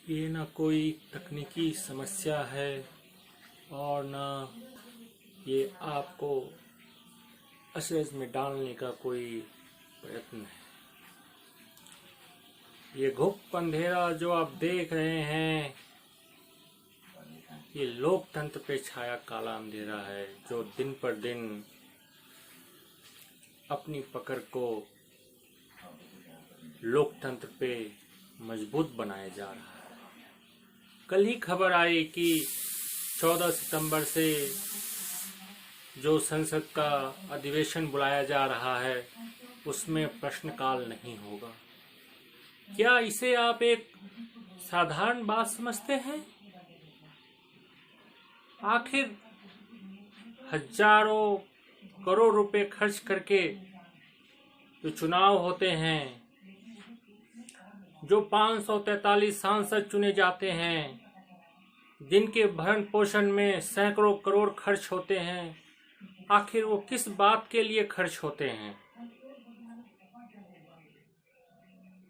ये ना कोई तकनीकी समस्या है और ना ये आपको असरज में डालने का कोई प्रयत्न है। ये गुप्त अंधेरा जो आप देख रहे हैं, ये लोकतंत्र पे छाया काला अंधेरा है जो दिन पर दिन अपनी पकड़ को लोकतंत्र पे मजबूत बनाया जा रहा है। कल ही खबर आई कि 14 सितंबर से जो संसद का अधिवेशन बुलाया जा रहा है उसमें प्रश्नकाल नहीं होगा। क्या इसे आप एक साधारण बात समझते हैं? आखिर हजारों करोड़ रुपए खर्च करके जो चुनाव होते हैं, जो 543 सांसद चुने जाते हैं, जिनके भरण पोषण में सैकड़ों करोड़ खर्च होते हैं, आखिर वो किस बात के लिए खर्च होते हैं?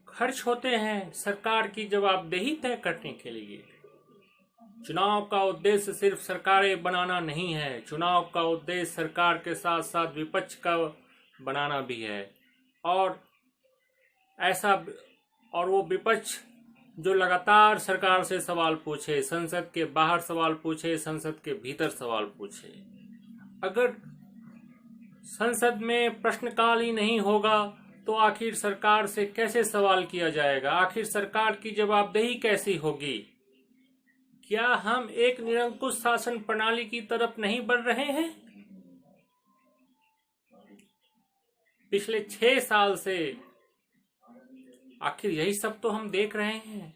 खर्च होते हैं सरकार की जवाबदेही तय करने के लिए। चुनाव का उद्देश्य सिर्फ सरकारें बनाना नहीं है, चुनाव का उद्देश्य सरकार के साथ साथ विपक्ष का बनाना भी है। और वो विपक्ष जो लगातार सरकार से सवाल पूछे, संसद के बाहर सवाल पूछे, संसद के भीतर सवाल पूछे। अगर संसद में प्रश्नकाल ही नहीं होगा तो आखिर सरकार से कैसे सवाल किया जाएगा? आखिर सरकार की जवाबदेही कैसी होगी? क्या हम एक निरंकुश शासन प्रणाली की तरफ नहीं बढ़ रहे हैं? पिछले 6 साल से आखिर यही सब तो हम देख रहे हैं।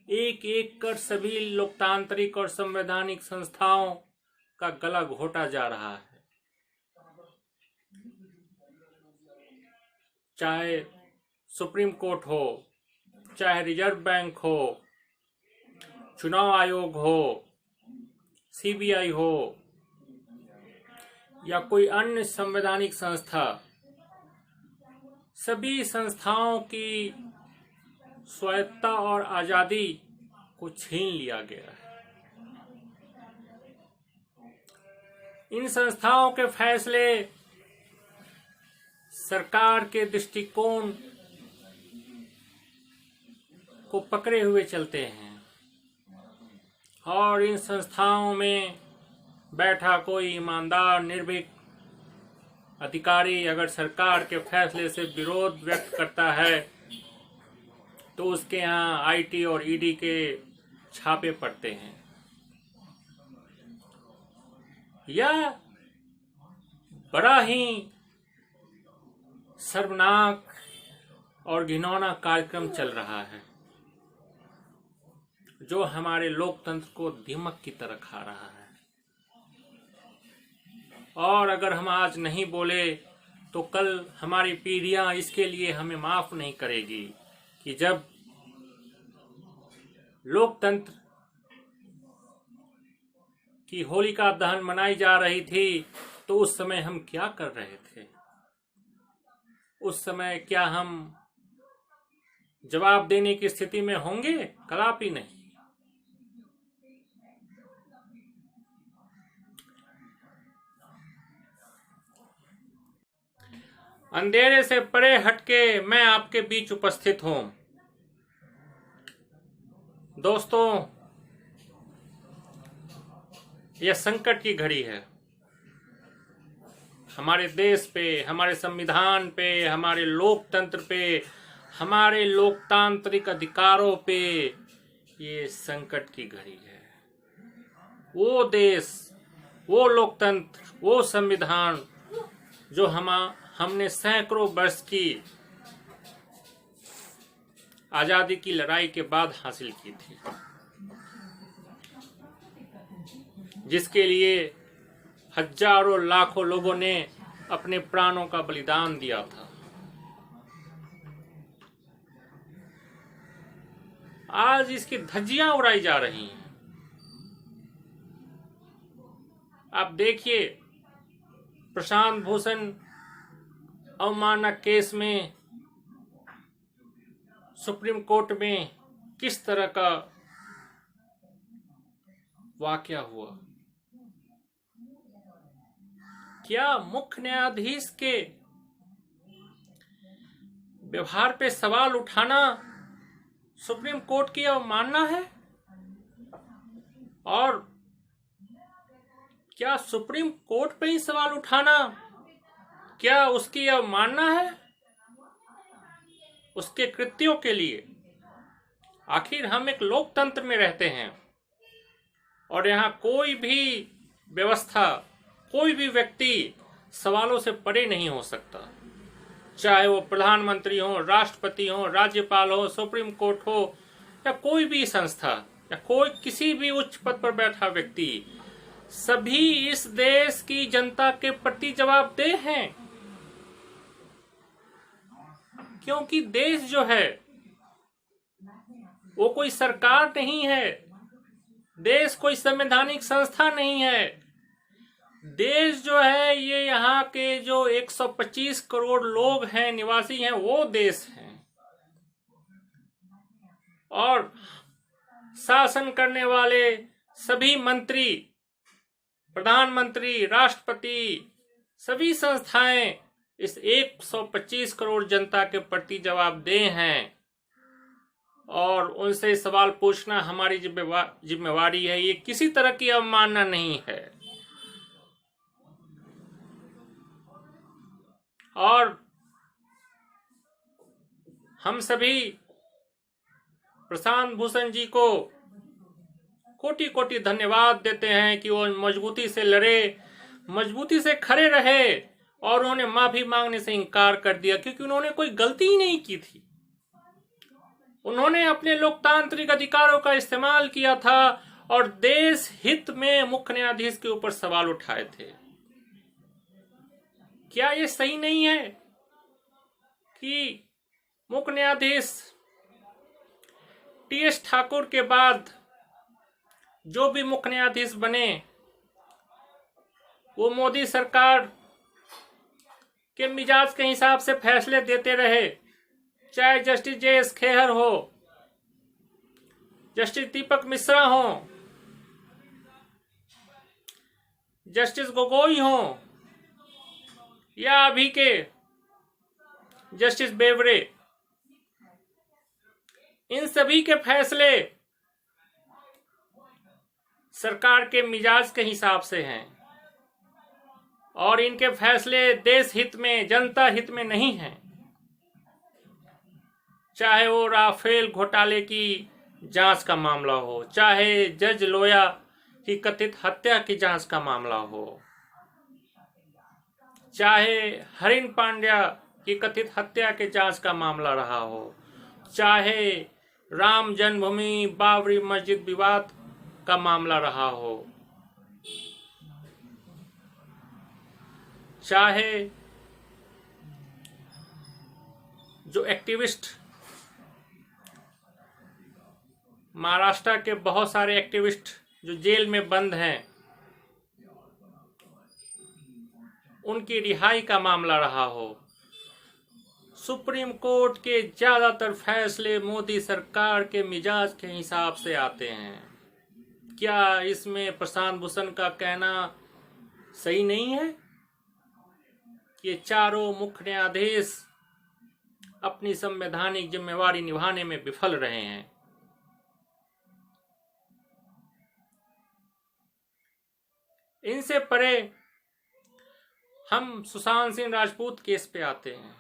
एक एक कर सभी लोकतांत्रिक और संवैधानिक संस्थाओं का गला घोटा जा रहा है। चाहे सुप्रीम कोर्ट हो, चाहे रिजर्व बैंक हो, चुनाव आयोग हो, सीबीआई हो या कोई अन्य संवैधानिक संस्था, सभी संस्थाओं की स्वायत्तता और आजादी को छीन लिया गया है। इन संस्थाओं के फैसले सरकार के दृष्टिकोण को पकड़े हुए चलते हैं और इन संस्थाओं में बैठा कोई ईमानदार निर्भीक अधिकारी अगर सरकार के फैसले से विरोध व्यक्त करता है तो उसके यहाँ आईटी और ईडी के छापे पड़ते हैं। यह बड़ा ही शर्मनाक और घिनौना कार्यक्रम चल रहा है जो हमारे लोकतंत्र को दीमक की तरह खा रहा है। और अगर हम आज नहीं बोले तो कल हमारी पीढ़ियां इसके लिए हमें माफ नहीं करेगी कि जब लोकतंत्र की होलिका दहन मनाई जा रही थी तो उस समय हम क्या कर रहे थे? उस समय क्या हम जवाब देने की स्थिति में होंगे? कदापि नहीं। अंधेरे से परे हटके मैं आपके बीच उपस्थित हूं। दोस्तों, यह संकट की घड़ी है। हमारे देश पे, हमारे संविधान पे, हमारे लोकतंत्र पे, हमारे लोकतांत्रिक अधिकारों पे ये संकट की घड़ी है। वो देश, वो लोकतंत्र, वो संविधान जो हमने सैकड़ों वर्ष की आजादी की लड़ाई के बाद हासिल की थी, जिसके लिए हजारों लाखों लोगों ने अपने प्राणों का बलिदान दिया था। आज इसकी धज्जियां उड़ाई जा रही हैं। आप देखिए, प्रशांत भूषण अवमानना केस में सुप्रीम कोर्ट में किस तरह का वाकया हुआ। क्या मुख्य न्यायाधीश के व्यवहार पे सवाल उठाना सुप्रीम कोर्ट की अवमानना है? और क्या सुप्रीम कोर्ट पे ही सवाल उठाना क्या उसकी अवमानना है उसके कृत्यों के लिए? आखिर हम एक लोकतंत्र में रहते हैं और यहाँ कोई भी व्यवस्था, कोई भी व्यक्ति सवालों से परे नहीं हो सकता, चाहे वो प्रधानमंत्री हो, राष्ट्रपति हो, राज्यपाल हो, सुप्रीम कोर्ट हो या कोई भी संस्था या कोई किसी भी उच्च पद पर बैठा व्यक्ति। सभी इस देश की जनता के प्रति जवाबदेह हैं, क्योंकि देश जो है वो कोई सरकार नहीं है, देश कोई संवैधानिक संस्था नहीं है। देश जो है ये यहाँ के जो 125 करोड़ लोग हैं, निवासी हैं, वो देश हैं। और शासन करने वाले सभी मंत्री, प्रधानमंत्री, राष्ट्रपति, सभी संस्थाएं इस 125 करोड़ जनता के प्रति जवाबदेह हैं और उनसे सवाल पूछना हमारी जिम्मेवारी है। ये किसी तरह की अवमानना नहीं है। और हम सभी प्रशांत भूषण जी को कोटि कोटि धन्यवाद देते हैं कि वो मजबूती से लड़े, मजबूती से खड़े रहे और उन्होंने माफी मांगने से इनकार कर दिया, क्योंकि उन्होंने कोई गलती ही नहीं की थी। उन्होंने अपने लोकतांत्रिक अधिकारों का इस्तेमाल किया था और देश हित में मुख्य न्यायाधीश के ऊपर सवाल उठाए थे। क्या ये सही नहीं है कि मुख्य न्यायाधीश टी.एस. ठाकुर के बाद जो भी मुख्य न्यायाधीश बने वो मोदी सरकार के मिजाज के हिसाब से फैसले देते रहे, चाहे जस्टिस जे.एस. खेहर हो, जस्टिस दीपक मिश्रा हो, जस्टिस गोगोई हो या अभी के जस्टिस बेवरे। इन सभी के फैसले सरकार के मिजाज के हिसाब से हैं और इनके फैसले देश हित में, जनता हित में नहीं हैं। चाहे वो राफेल घोटाले की जांच का मामला हो, चाहे जज लोया की कथित हत्या की जांच का मामला हो, चाहे हरिन पांड्या की कथित हत्या के जांच का मामला रहा हो, चाहे राम जन्मभूमि बाबरी मस्जिद विवाद का मामला रहा हो, चाहे जो एक्टिविस्ट, महाराष्ट्र के बहुत सारे एक्टिविस्ट जो जेल में बंद हैं, उनकी रिहाई का मामला रहा हो, सुप्रीम कोर्ट के ज्यादातर फैसले मोदी सरकार के मिजाज के हिसाब से आते हैं। क्या इसमें प्रशांत भूषण का कहना सही नहीं है कि ये चारों मुख्य न्यायाधीश अपनी संवैधानिक जिम्मेवारी निभाने में विफल रहे हैं? इनसे परे हम सुशांत सिंह राजपूत केस पे आते हैं।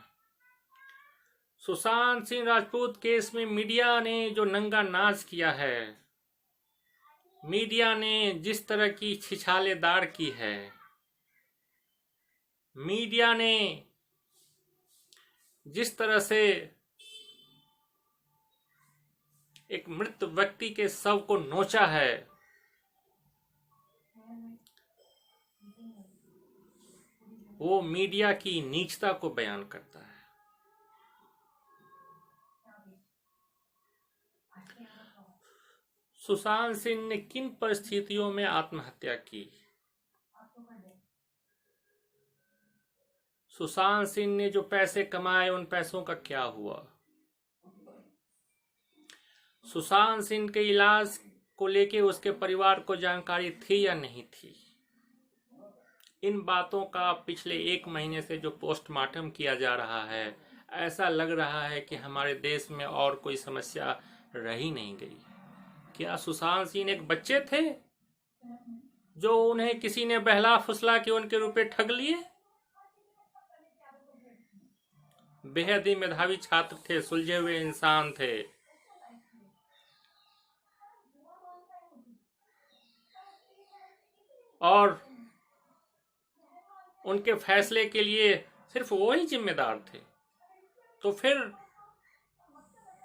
सुशांत सिंह राजपूत केस में मीडिया ने जो नंगा नाच किया है, मीडिया ने जिस तरह की छिछालेदार की है, मीडिया ने जिस तरह से एक मृत व्यक्ति के शव को नोचा है, वो मीडिया की नीचता को बयान करता है। सुशांत सिंह ने किन परिस्थितियों में आत्महत्या की? सुशांत सिंह ने जो पैसे कमाए उन पैसों का क्या हुआ? सुशांत सिंह के इलाज को लेके उसके परिवार को जानकारी थी या नहीं थी। इन बातों का पिछले 1 महीने से जो पोस्टमार्टम किया जा रहा है, ऐसा लग रहा है कि हमारे देश में और कोई समस्या रह ही नहीं गई। क्या सुशांत सिंह एक बच्चे थे जो उन्हें किसी ने बहला फुसला के उनके रुपए ठग लिए? बेहद ही मेधावी छात्र थे, सुलझे हुए इंसान थे। और उनके फैसले के लिए सिर्फ वो ही जिम्मेदार थे। तो फिर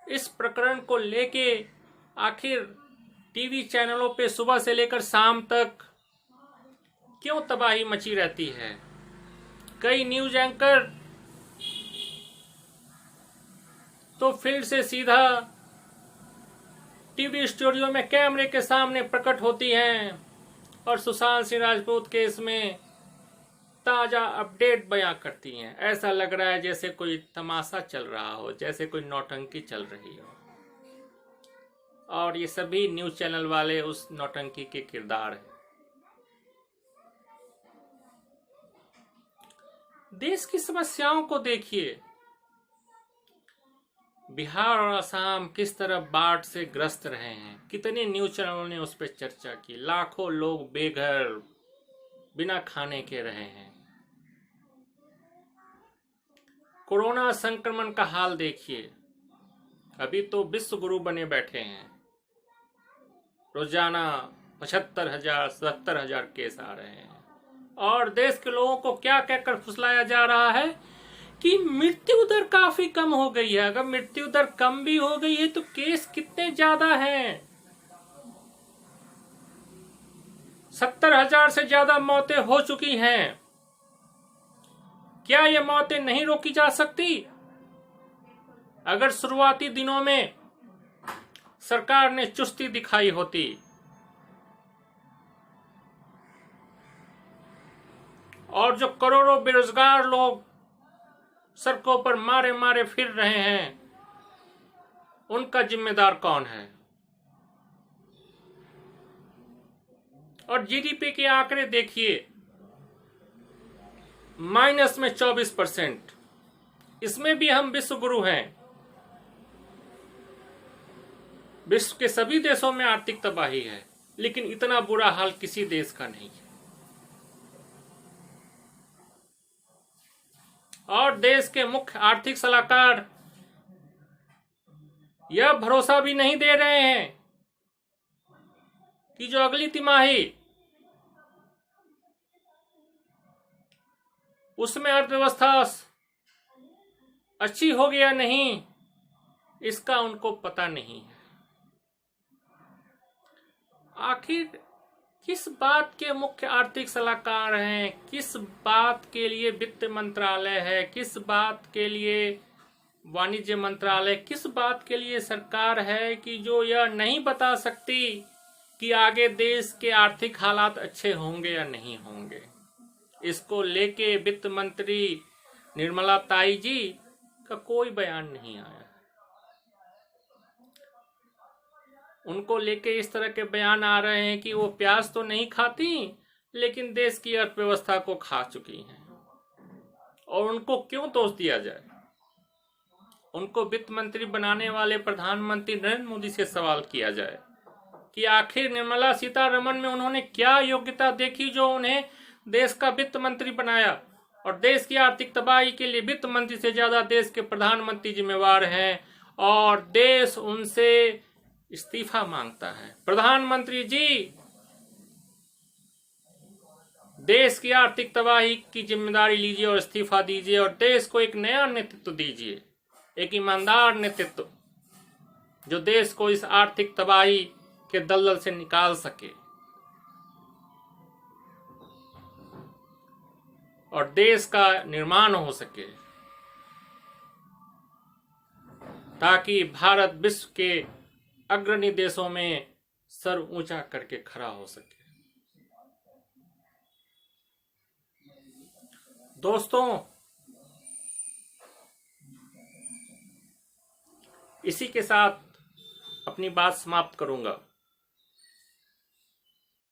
इस प्रकरण को लेके आखिर टीवी चैनलों पे सुबह से लेकर शाम तक क्यों तबाही मची रहती है? कई न्यूज एंकर तो फील्ड से सीधा टीवी स्टूडियो में कैमरे के सामने प्रकट होती हैं और सुशांत सिंह राजपूत केस में ताजा अपडेट बयां करती हैं। ऐसा लग रहा है जैसे कोई तमाशा चल रहा हो, जैसे कोई नौटंकी चल रही हो। और ये सभी न्यूज चैनल वाले उस नौटंकी के किरदार हैं। देश की समस्याओं को देखिए। बिहार और असम किस तरह बाढ़ से ग्रस्त रहे हैं, कितने न्यूज चैनलों ने उस पर चर्चा की। लाखों लोग बेघर बिना खाने के रहे हैं। कोरोना संक्रमण का हाल देखिए। अभी तो विश्व गुरु बने बैठे हैं। रोजाना 75,000 70,000 केस आ रहे हैं और देश के लोगों को क्या कहकर फुसलाया जा रहा है कि मृत्यु दर काफी कम हो गई है। अगर मृत्यु दर कम भी हो गई है तो केस कितने ज्यादा हैं? 70,000 से ज्यादा मौतें हो चुकी हैं। क्या ये मौतें नहीं रोकी जा सकती? अगर शुरुआती दिनों में सरकार ने चुस्ती दिखाई होती और जो करोड़ों बेरोजगार लोग सड़कों पर मारे मारे फिर रहे हैं, उनका जिम्मेदार कौन है? और जीडीपी के आंकड़े देखिए, माइनस में 24%। इसमें भी हम विश्व गुरु हैं। विश्व के सभी देशों में आर्थिक तबाही है, लेकिन इतना बुरा हाल किसी देश का नहीं है। और देश के मुख्य आर्थिक सलाहकार यह भरोसा भी नहीं दे रहे हैं कि जो अगली तिमाही उसमें अर्थव्यवस्था अच्छी होगी या नहीं, इसका उनको पता नहीं है। आखिर किस बात के मुख्य आर्थिक सलाहकार हैं, किस बात के लिए वित्त मंत्रालय है, किस बात के लिए वाणिज्य मंत्रालय, किस बात के लिए सरकार है कि जो यह नहीं बता सकती कि आगे देश के आर्थिक हालात अच्छे होंगे या नहीं होंगे? इसको लेके वित्त मंत्री निर्मला ताई जी का कोई बयान नहीं आया। उनको लेके इस तरह के बयान आ रहे हैं कि वो प्याज तो नहीं खाती, लेकिन देश की अर्थव्यवस्था को खा चुकी हैं। और उनको क्यों दोष दिया जाए? उनको वित्त मंत्री बनाने वाले प्रधानमंत्री नरेंद्र मोदी से सवाल किया जाए कि आखिर निर्मला सीतारमण में उन्होंने क्या योग्यता देखी जो उन्हें देश का वित्त मंत्री बनाया? और देश की आर्थिक तबाही के लिए वित्त मंत्री से ज्यादा देश के प्रधानमंत्री जिम्मेवार हैं और देश उनसे इस्तीफा मांगता है। प्रधानमंत्री जी, देश की आर्थिक तबाही की जिम्मेदारी लीजिए और इस्तीफा दीजिए और देश को एक नया नेतृत्व दीजिए, एक ईमानदार नेतृत्व जो देश को इस आर्थिक तबाही के दलदल से निकाल सके और देश का निर्माण हो सके, ताकि भारत विश्व के अग्रणी देशों में सर ऊंचा करके खड़ा हो सके। दोस्तों, इसी के साथ अपनी बात समाप्त करूंगा।